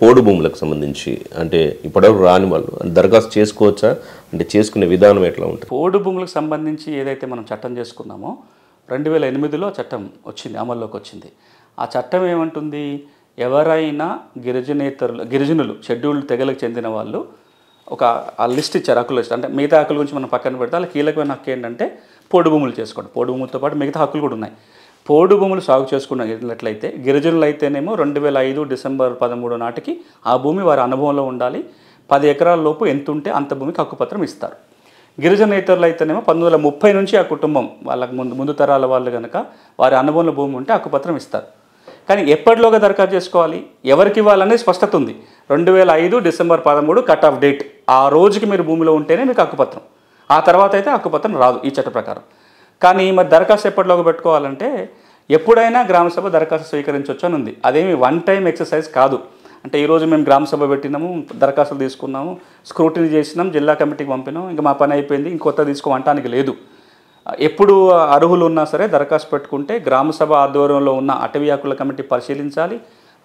పోడు భూములకు సంబంధించి అంటే ఇప్పటివరకు రాని వాళ్ళు దరఖాస్తు చేసుకోవచ్చా, అంటే చేసుకునే విధానం ఎట్లా ఉంటుంది? పోడు భూములకు సంబంధించి ఏదైతే మనం చట్టం చేసుకున్నామో 2008లో చట్టం వచ్చింది, అమల్లోకి వచ్చింది. ఆ చట్టం ఏమంటుంది, ఎవరైనా గిరిజనులు షెడ్యూల్డ్ తెగలకు చెందిన వాళ్ళు ఒక ఆ లిస్ట్ ఇచ్చారు, హక్కుల లిస్ట్. అంటే మిగతా హక్కుల గురించి మనం పక్కన పెడితే అలా కీలకమైన హక్కు ఏంటంటే పోడు భూములు చేసుకోండి. పోడు భూములతో పాటు మిగతా హక్కులు కూడా ఉన్నాయి. పోడు భూములు సాగు చేసుకున్నట్లయితే గిరిజనులు అయితేనేమో 2005 డిసెంబర్ 13 నాటికి ఆ భూమి వారి అనుభవంలో ఉండాలి. 10 ఎకరాల లోపు ఎంత ఉంటే అంత భూమికి హక్కుపత్రం ఇస్తారు. గిరిజనేతరులు అయితేనేమో 1930 నుంచి ఆ కుటుంబం వాళ్ళకి ముందు తరాల వాళ్ళు కనుక వారి అనుభవంలో భూమి ఉంటే హక్కుపత్రం ఇస్తారు. కానీ ఎప్పటిలోగా దరఖాస్తు చేసుకోవాలి, ఎవరికి ఇవ్వాలనేది స్పష్టత ఉంది. 2005 డిసెంబర్ 13 కట్ ఆఫ్ డేట్. ఆ రోజుకి మీరు భూమిలో ఉంటేనే మీకు హక్కుపత్రం. ఆ తర్వాత అయితే హక్కుపత్రం రాదు ఈ చట్ట ప్రకారం. కానీ మరి దరఖాస్తు ఎప్పటిలోగా పెట్టుకోవాలంటే ఎప్పుడైనా గ్రామసభ దరఖాస్తు స్వీకరించవచ్చు అని ఉంది. అదేమి వన్ టైం ఎక్సర్సైజ్ కాదు. అంటే ఈరోజు మేము గ్రామసభ పెట్టినాము, దరఖాస్తులు తీసుకున్నాము, స్క్రూటినీ చేసినాం, జిల్లా కమిటీకి పంపినాం, ఇంకా మా పని అయిపోయింది, ఇంకొత్త తీసుకోమంటానికి లేదు. ఎప్పుడు అర్హులు ఉన్నా సరే దరఖాస్తు పెట్టుకుంటే గ్రామసభ ఆధ్వర్యంలో ఉన్న అటవీ హక్కుల కమిటీ పరిశీలించాలి,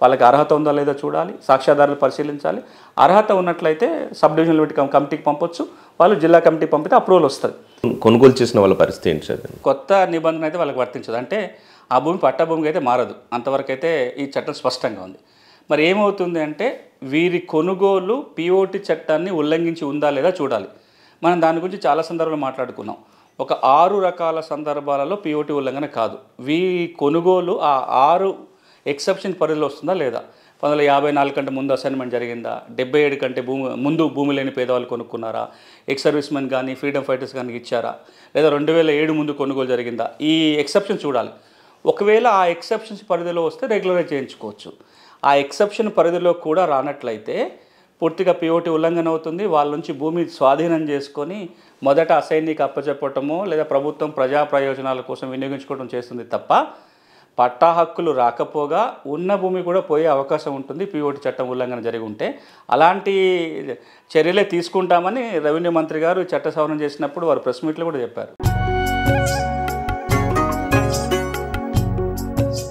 వాళ్ళకి అర్హత ఉందా లేదో చూడాలి, సాక్ష్యాధారాలు పరిశీలించాలి. అర్హత ఉన్నట్లయితే సబ్ డివిజనల్ కమిటీకి పంపొచ్చు, వాళ్ళు జిల్లా కమిటీకి పంపితే అప్రూవల్ వస్తుంది. కొనుగోలు చేసిన వాళ్ళ పరిస్థితి ఏంటి సార్? కొత్త నిబంధన అయితే వాళ్ళకి వర్తించదు. అంటే ఆ భూమి పట్టా భూమికి అయితే మారదు. అంతవరకు అయితే ఈ చట్టం స్పష్టంగా ఉంది. మరి ఏమవుతుంది అంటే వీరి కొనుగోలు పిఓటి చట్టాన్ని ఉల్లంఘించి ఉందా లేదా చూడాలి. మనం దాని గురించి చాలా సందర్భాలు మాట్లాడుకున్నాం. ఒక 6 రకాల సందర్భాలలో పిఓటి ఉల్లంఘన కాదు. వీరి కొనుగోలు ఆ 6 ఎక్సెప్షన్ పరిధిలో వస్తుందా లేదా, 1954 కంటే ముందు అసైన్మెంట్ జరిగిందా, 77 కంటే ముందు భూమి లేని పేదవాళ్ళు కొనుక్కున్నారా, ఎక్స్ సర్వీస్ మెన్ కానీ ఫ్రీడమ్ ఫైటర్స్ కానీ ఇచ్చారా, లేదా 2007 ముందు కొనుగోలు జరిగిందా, ఈ ఎక్సెప్షన్ చూడాలి. ఒకవేళ ఆ ఎక్సెప్షన్స్ పరిధిలో వస్తే రెగ్యులరైజ్ చేయించుకోవచ్చు. ఆ ఎక్సెప్షన్ పరిధిలో కూడా రానట్లయితే పూర్తిగా పిఓటి ఉల్లంఘన అవుతుంది. వాళ్ళ నుంచి భూమి స్వాధీనం చేసుకొని మొదట అసైన్కి అప్పచెప్పటమో లేదా ప్రభుత్వం ప్రజా ప్రయోజనాల కోసం వినియోగించుకోవడం చేస్తుంది తప్ప పట్టా హక్కులు రాకపోగా ఉన్న భూమి కూడా పోయే అవకాశం ఉంటుంది పిఓటి చట్టం ఉల్లంఘన జరిగి ఉంటే. అలాంటి చర్యలే తీసుకుంటామని రెవెన్యూ మంత్రి గారు చట్ట సవరణ చేసినప్పుడు వారు ప్రెస్ మీట్లో కూడా చెప్పారు.